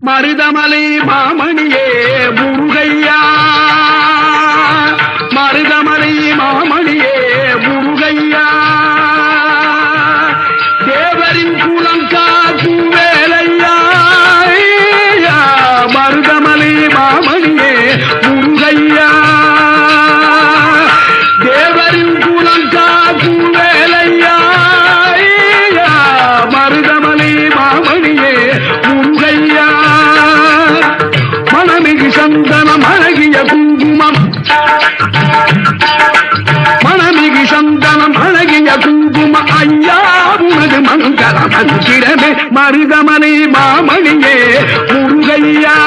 மருதமலை மாமணியே முருகையா, மருதமலை மாமணியே முருகையா, தேவரின் குலம் காக்கும் வேலையா, மருதமலை மாமணியே முருகையா, தேவரின் குலம் காக்கும் வேலையா, மருதமலை மாமணியே முருகையா, மணமிகு சந்தனம் அழகிய குங்குமம், மணமிகு சந்தனம் அழகிய குங்குமம், ஐயா உனது மங்கள மந்திரமே மருதமலை மாமணியே முருகையா.